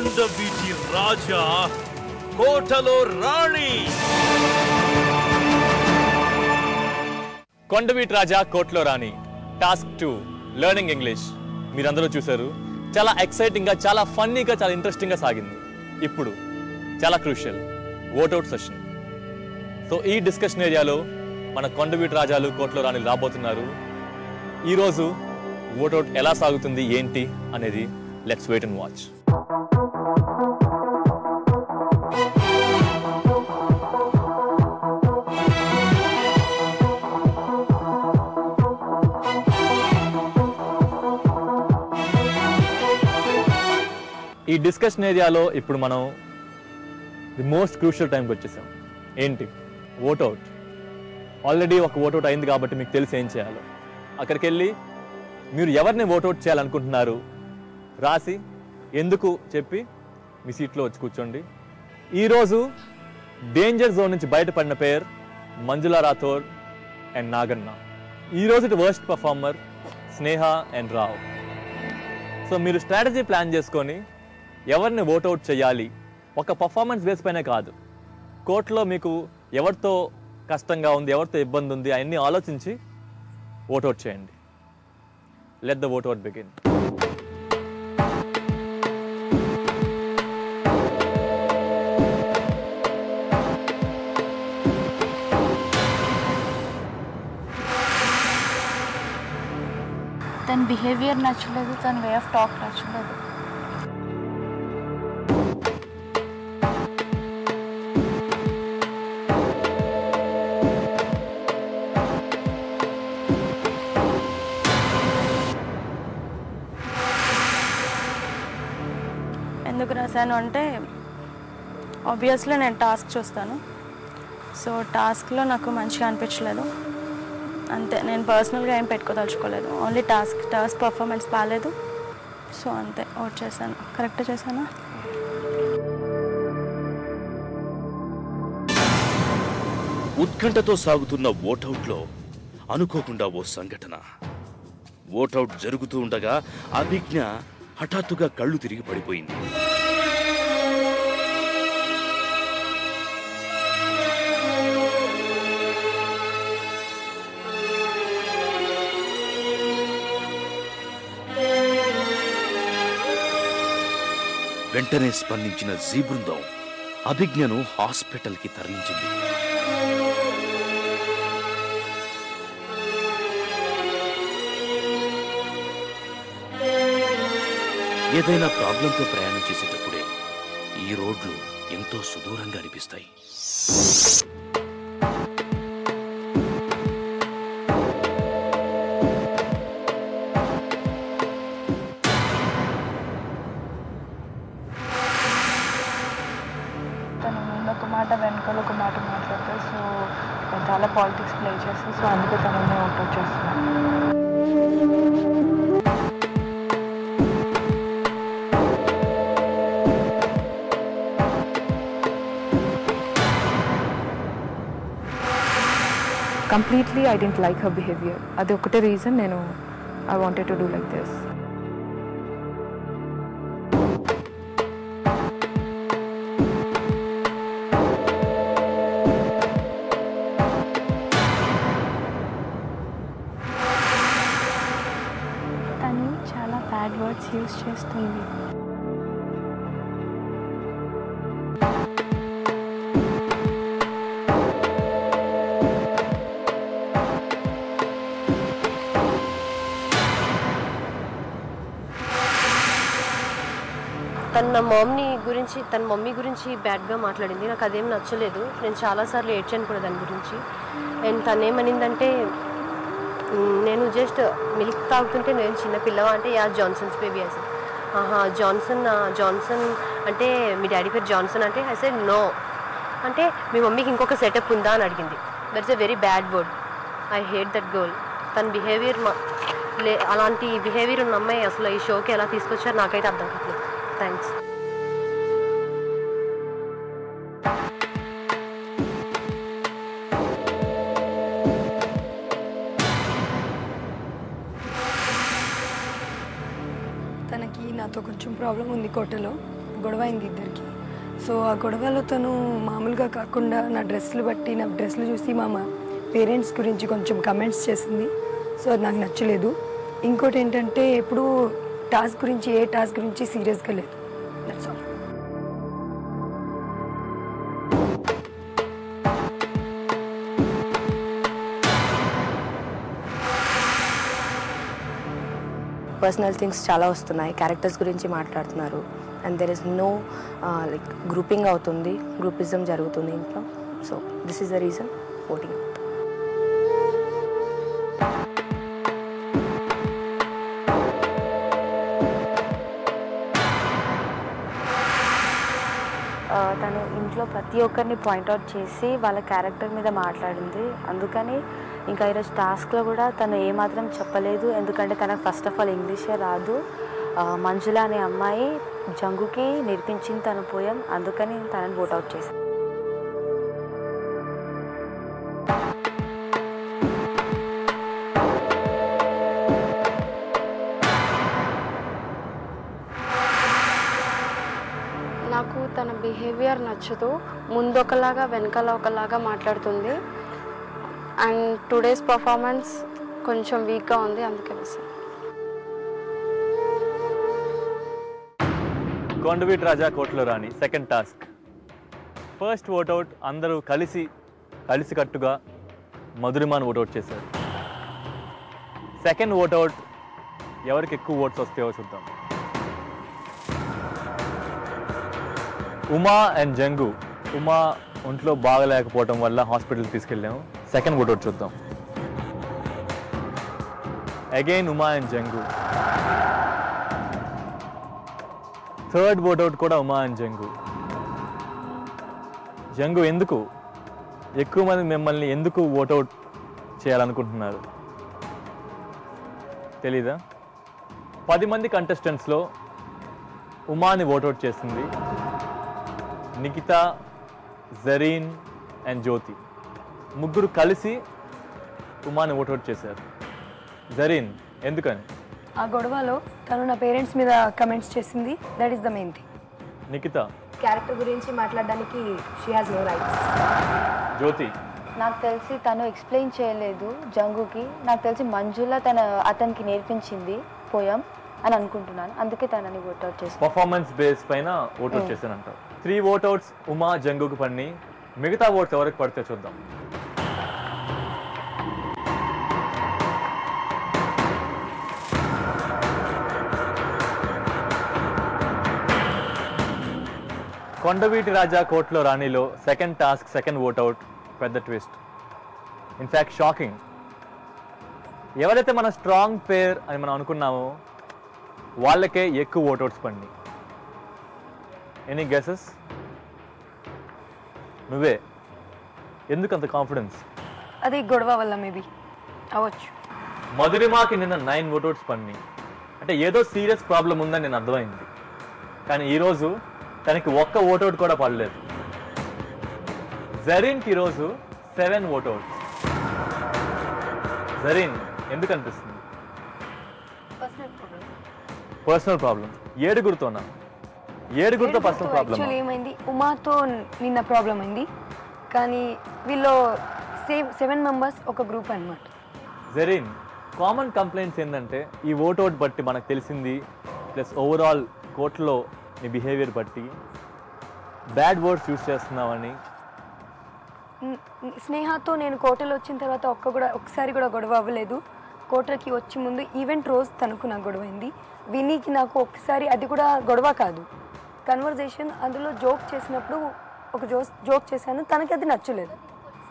కొండవీటి రాజా కోటలో రాణి. కొండవీటి రాజా కోటలో రాణి task 2 learning English మీరందరూ చూశారు. చాలా ఎక్సైటింగ్గా, చాలా ఫన్నీగా, చాలా ఇంట్రెస్టింగ్గా సాగింది. ఇప్పుడు చాలా క్రూషియల్ ఓట్అవుట్ సెషన్. సో ఈ డిస్కషన్ ఏరియాలో మన కొండవీటి రాజాలు కోటలో రాణిలు రాబోతున్నారు. ఈరోజు ఓట్అవుట్ ఎలా సాగుతుంది ఏంటి అనేది లెట్స్ వెయిట్ అండ్ వాచ్. ఈ డిస్కషన్ ఏరియాలో ఇప్పుడు మనం ది మోస్ట్ క్రూషియల్ టైంకి వచ్చేసాం. ఏంటి? ఓట్అవుట్. ఆల్రెడీ ఒక ఓట్అవుట్ అయింది కాబట్టి మీకు తెలిసి ఏం చేయాలో. అక్కడికి వెళ్ళి మీరు ఎవరిని ఓట్అవుట్ చేయాలనుకుంటున్నారు రాసి ఎందుకు చెప్పి మీ సీట్లో వచ్చి కూర్చోండి. ఈరోజు డేంజర్ జోన్ నుంచి బయటపడిన పేరు మంజులా రాథోడ్ అండ్ నాగన్న. ఈరోజు worst performer Sneha and Rao. So మీరు స్ట్రాటజీ ప్లాన్ చేసుకొని ఎవరిని ఓట్అవుట్ చేయాలి, ఒక పర్ఫార్మెన్స్ బేస్ పైనే కాదు, కోర్టులో మీకు ఎవరితో కష్టంగా ఉంది, ఎవరితో ఇబ్బంది ఉంది అవన్నీ ఆలోచించి ఓట్అవుట్ చేయండి. Let the vote out begin. తన బిహేవియర్ నచ్చలేదు, తన వే ఆఫ్ టాక్ నచ్చలేదు. ఎందుకు రాశాను అంటే ఆబ్వియస్లీ నేను టాస్క్ చూస్తాను. సో టాస్క్లో నాకు మంచిగా అనిపించలేదు, అంతే. నేను పర్సనల్గా ఏం పెట్టుకోదలుచుకోలేదు, ఓన్లీ టాస్క్ పర్ఫార్మెన్స్ బాగాలేదు. సో అంతే, ఓట్ చేశాను. కరెక్ట్ చేశానా? ఉత్కంఠతో సాగుతున్న ఓట్అవుట్లో అనుకోకుండా ఓ సంఘటన. ఓట్అవుట్ జరుగుతూ ఉండగా అభిజ్ఞ హఠాత్తుగా కళ్ళు తిరిగి పడిపోయింది. వెంటనే స్పందించిన జీ బృందం అభిజ్ఞను హాస్పిటల్కి తరలించింది. ఏదైనా ప్రాబ్లంతో ప్రయాణం చేసేటప్పుడే ఈ రోడ్లు ఎంతో సుదూరంగా అనిపిస్తాయి. తను ముందు ఒక మాట వెనకాల ఒక మాట మాట్లాడతారు. సో చాలా పాలిటిక్స్ ప్లే చేస్తారు. సో అందుకే తనని ఓట్అవుట్ చేస్తున్నాను. Completely I didn't like her behavior. Adi okate reason I wanted to do like this. తను చాలా బ్యాడ్ వర్డ్స్ యూజ్ చేస్తుంది. తన మమ్మీ గురించి బ్యాడ్గా మాట్లాడింది. నాకు అదేం నచ్చలేదు. నేను చాలాసార్లు ఏడ్చాను కూడా దాని గురించి. అండ్ తను ఏమనిందంటే, నేను జస్ట్ మిల్క్ తాగుతుంటే నేను చిన్న పిల్లవా అంటే, యా జాన్సన్స్ బేబీ అసలు. జాన్సన్ అంటే మీ డాడీ పేరు జాన్సన్ అంటే ఐ సెడ్ నో. అంటే మీ మమ్మీకి ఇంకొక సెటప్ ఉందా అని అడిగింది. That's a very bad word. I hate that girl. తన బిహేవియర్ అలాంటి బిహేవియర్ ఉన్న అమ్మాయి అసలు ఈ షోకి ఎలా తీసుకొచ్చారు నాకైతే అర్థం కావట్లేదు. థ్యాంక్స్. తనకి నాతో కొంచెం ప్రాబ్లం ఉంది కోటలో. గొడవ అయింది ఇద్దరికి. సో ఆ గొడవలో తను మామూలుగా కాకుండా నా డ్రెస్సులు చూసి మా పేరెంట్స్ గురించి కొంచెం కమెంట్స్ చేసింది. సో అది నాకు నచ్చలేదు. ఇంకోటి ఏంటంటే ఎప్పుడూ ఏ టాస్క్ గురించి సీరియస్గా లేదు. That's all. పర్సనల్ థింగ్స్ చాలా వస్తున్నాయి, క్యారెక్టర్స్ గురించి మాట్లాడుతున్నారు and there is no like grouping అవుతుంది, గ్రూపిజం జరుగుతుంది ఇంట్లో. So this is the reason voting. తను ఇంట్లో ప్రతి ఒక్కరిని పాయింట్అవుట్ చేసి వాళ్ళ క్యారెక్టర్ మీద మాట్లాడింది. అందుకని ఇంకా ఈరోజు టాస్క్లో కూడా తను ఏమాత్రం చెప్పలేదు, ఎందుకంటే తనకు ఫస్ట్ ఆఫ్ ఆల్ ఇంగ్లీషే రాదు. మంజుల అనే అమ్మాయి జంగుకి నేర్పించింది తన పోయం, అందుకని తనని ఓట్అవుట్ చేశాను. నాకు తన బిహేవియర్ నచ్చదు. ముందు ఒకలాగా వెనకాల ఒకలాగా మాట్లాడుతుంది. అండ్ టుడేస్ పర్ఫార్మెన్స్ కొంచెం వీక్గా ఉంది, అందుకే వేసాను. కొండవీటి రాజా కోట్లో రాణి సెకండ్ టాస్క్. ఫస్ట్ ఓట్అవుట్ అందరూ కలిసికట్టుగా మధురిమాను ఓట్అవుట్ చేశారు. సెకండ్ ఓట్అవుట్ ఎవరికి ఎక్కువ ఓట్స్ వస్తాయో చూద్దాం. ఉమా అండ్ జంగు. ఉమా ఒంట్లో బాగలేకపోవటం వల్ల హాస్పిటల్కి తీసుకెళ్ళాము. సెకండ్ ఓట్అవుట్ చూద్దాం. Again Uma and Jangu. Third vote out కూడా ఉమా అండ్ జంగు. జంగు ఎందుకు ఎక్కువ మంది మిమ్మల్ని ఎందుకు ఓట్అవుట్ చేయాలనుకుంటున్నారు తెలీదా? 10 మంది కంటెస్టెంట్స్లో ఉమాని ఓట్అవుట్ చేసింది నిఖిత, జరీన్ అండ్ జ్యోతి. ముగ్గురు కలిసి ఉమాని ఓట్అవుట్ చేశారు. జరీన్ ఎందుకని? ఆ గొడవలో తను నా పేరెంట్స్ మీద కమెంట్స్ చేసింది. That is the main thing. Nikhita character గురించి మాట్లాడడానికి she has no rights. Jyothi నాకు తెలిసి తను ఎక్స్ప్లెయిన్ చేయలేదు జంగుకి. నాకు తెలిసి మంజుల అతనికి నేర్పించింది పోయం అని అనుకుంటున్నాను, అందుకే తనని ఓట్అవుట్ చేసి పర్ఫార్మెన్స్ బేస్ పైన ఓట్అవుట్ చేశానంటారు. 3 ఓట్అవుట్స్ ఉమా జంగుకు పడిని. మిగతా ఓట్స్ ఎవరికి పడితే చూద్దాం. కొండవీటి రాజా కోట్లో రాణిలో సెకండ్ టాస్క్ సెకండ్ ఓట్అవుట్ పెద్ద ట్విస్ట్. In fact shocking. ఎవరైతే మన స్ట్రాంగ్ పేర్ అని మనం అనుకున్నామో వాళ్ళకే ఎక్కువ ఓట్అవుట్స్ పడినాయి. Any guesses? నువ్వే. ఎందుకు అంత కాన్ఫిడెన్స్? అది గొడవ వల్ల మేబీ అవ్వచ్చు. మధురిమాకి నిన్న 9 ఓట్అవుట్స్ పడినాయి. అంటే ఏదో సీరియస్ ప్రాబ్లం ఉందని నేను అర్థమైంది. కానీ ఈరోజు తనకి ఒక్క ఓట్అవుట్ కూడా పడలేదు. జరీన్కి ఈరోజు 7 ఓట్అవుట్స్. జరీన్ ఎందుకు అనిపిస్తుంది? Personal problem. ఏడుగురితోనా? ఏడుగురితో పర్సనల్ ప్రాబ్లం. యాక్చువల్లీ ఏమైంది, ఉమాతో నిన్న ప్రాబ్లం అయింది. కానీ వీళ్ళు 7 మెంబర్స్ ఒక గ్రూప్ అన్నమాట. జరీన్, కామన్ కంప్లైంట్స్ ఏంటంటే ఈ ఓట్అవుట్ బట్టి మనకు తెలిసింది, ప్లస్ ఓవరాల్ కోర్టులో నీ బిహేవియర్ బట్టి బ్యాడ్ వర్డ్స్ యూజ్ చేస్తున్నావని. స్నేహతో నేను కోటలో వచ్చిన తర్వాత ఒకసారి కూడా గొడవ అవ్వలేదు. కోటకి వచ్చి ముందు ఈవెంట్ రోజు తనకు నాకు గొడవ అయింది. వినీకి నాకు ఒకసారి, అది కూడా గొడవ కాదు, కన్వర్జేషన్. అందులో జోక్ చేసినప్పుడు ఒక జోక్ చేశాను, తనకి అది నచ్చలేదు.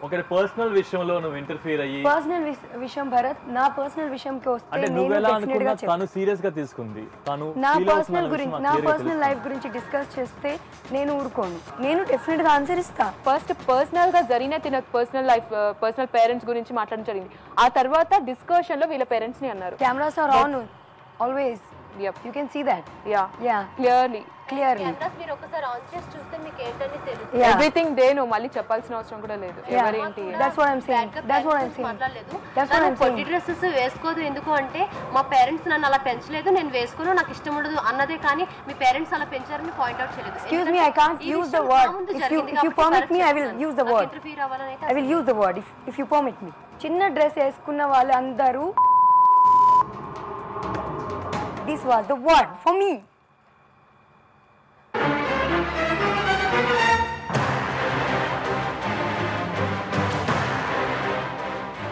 ఒకటి పర్సనల్ విషయంలో నువ్వు ఇంటర్ఫియర్ అయ్యి. పర్సనల్ విషయం భరత్, నా పర్సనల్ విషయంకి వస్తే అంటే నువ్వు ఎలా అనుకున్నా తను సీరియస్ గా తీసుకుంది. తను నా పర్సనల్ లైఫ్ గురించి డిస్కస్ చేస్తే నేను ఊరుకోను. నేను డెఫినెట్ గా ఆన్సర్ ఇస్తా. ఫస్ట్ పర్సనల్ గా జరిగిన తిన పర్సనల్ పేరెంట్స్ గురించి మాట్లాడడం జరిగింది. ఆ తర్వాత డిస్కషన్ లో వీళ్ళ పేరెంట్స్ ని అన్నారు. Cameras are on always. Yep. You can see that. Yeah. Yeah. Clearly. Clearly. Cameras మీరు ఒకసారి ఆన్ చేసి చూస్తే మీకు ఏంటని తెలుసు. Yeah. Everything డే నువ్వు మళ్ళీ చెప్పాల్సిన అవసరం కూడా లేదు. Yeah. ఎవరేంటి? That's what I'm saying. That's what I'm saying. మాట్లాడలేదు. That's what I'm పొట్టి saying. డ్రెస్సెస్ వేసుకోదు ఎందుకు అంటే మా పేరెంట్స్ నన్ను అలా పెంచలేదు, నేను వేసుకోను, నాకు ఇష్టం ఉండదు అన్నదే కానీ మీ పేరెంట్స్ అలా పెంచారని పాయింట్ అవుట్ చేయలేదు. Excuse me, I can't use the word. If you permit me, I will use the word. Interfere అవ్వాలని I will use the word if you permit me. చిన్న డ్రెస్ వేసుకున్న వాళ్ళు అందరూ this was the word for me.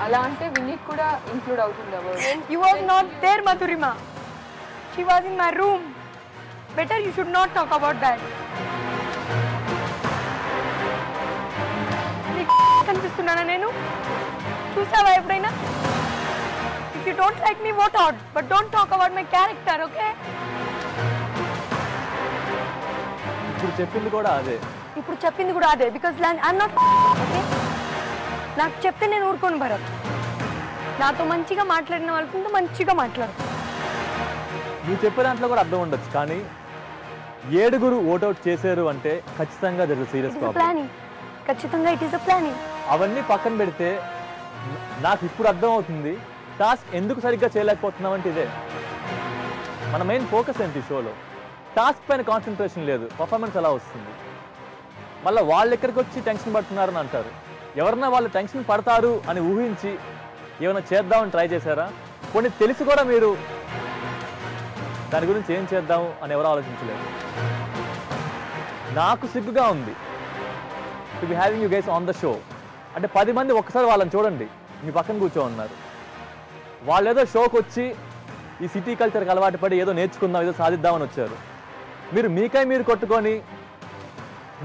అలా అంటే వినీత్ కూడా include అవుతుంది ఆ word. You was not there, Madhurima. She was in my room. Better you should not talk about that. నీకు కనిపిస్తున్నానా నేను? చూసావా ఎప్పుడైనా? If you don't like me, vote out. But don't talk about my character, okay? ఇప్పుడు చెప్పింది కూడా అదే. ఇప్పుడు చెప్పింది కూడా అదే బికాస్ ఐఎమ్ నాట్ ఓకే. నాకు చెప్తే నేను ఊరుకోను భరత్. నాతో మంచిగా మాట్లాడిన వాళ్ళతో మంచిగా మాట్లాడు. నువ్వు చెప్పే దాంట్లో కూడా అర్థం ఉండొచ్చు, కానీ 7 ఓటౌట్ చేశారు అంటే ఖచ్చితంగా there is serious problem. Planning ఖచ్చితంగా ఇట్ ఈస్ అ ప్లానింగ్. అవన్నీ పక్కన పెడితే నాకు ఇప్పుడు అర్థం అవుతుంది టాస్క్ ఎందుకు సరిగ్గా చేయలేకపోతున్నాం అంటే ఇదే. మన మెయిన్ ఫోకస్ ఏంటి షోలో? టాస్క్ పైన కాన్సన్ట్రేషన్ లేదు, పర్ఫార్మెన్స్ ఎలా వస్తుంది? మళ్ళీ వాళ్ళు ఎక్కడికి వచ్చి టెన్షన్ పడుతున్నారని అంటారు. ఎవరన్నా వాళ్ళు టెన్షన్ పడతారు అని ఊహించి ఏమైనా చేద్దామని ట్రై చేశారా? కొన్ని తెలిసి కూడా మీరు దాని గురించి ఏం చేద్దాము అని ఎవరు ఆలోచించలేదు. నాకు సిగ్గుగా ఉంది to be having you guys on the show. అంటే 10 మంది ఒక్కసారి వాళ్ళని చూడండి, మీ పక్కన కూర్చో ఉన్నారు. వాళ్ళు ఏదో షోకి వచ్చి ఈ సిటీ కల్చర్కి అలవాటు పడి ఏదో నేర్చుకుందాం, ఏదో సాధిద్దామని వచ్చారు. మీరు మీకై మీరు కొట్టుకొని,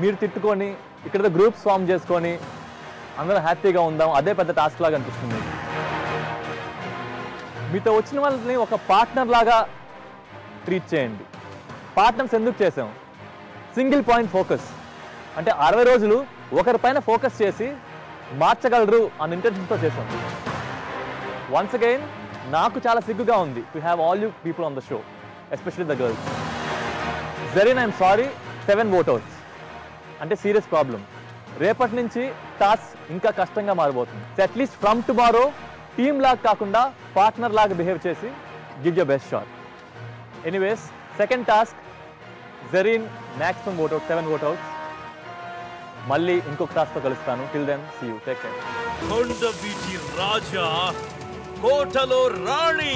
మీరు తిట్టుకొని, ఇక్కడ గ్రూప్స్ ఫామ్ చేసుకొని అందరూ హ్యాపీగా ఉందాం, అదే పెద్ద టాస్క్ లాగా అనిపిస్తుంది. మీతో వచ్చిన వాళ్ళని ఒక పార్ట్నర్ లాగా ట్రీట్ చేయండి. పార్ట్నర్స్ ఎందుకు చేసాం? Single point focus. అంటే 60 రోజులు ఒకరిపైన ఫోకస్ చేసి మార్చగలరు అన్న ఇంటెన్షన్తో చేసాం. వన్స్ అగైన్ నాకు చాలా సిగ్గుగా ఉంది to have all you people on the show, especially the girls. Zareen, I'm sorry, 7 ఓటౌట్స్ అంటే సీరియస్ ప్రాబ్లం. రేపటి నుంచి టాస్క్ ఇంకా కష్టంగా మారిపోతుంది. అట్లీస్ట్ ఫ్రమ్ టుమారో టీమ్ లాగా కాకుండా పార్ట్నర్ లాగా బిహేవ్ చేసి give your best shot. Anyways, second task Zareen maximum vote out 7 vote outs. మళ్ళీ ఇంకొక టాస్క్తో కలుస్తాను. Till then see you, take care. Kondaveeti Raja, కోటలో రాణి.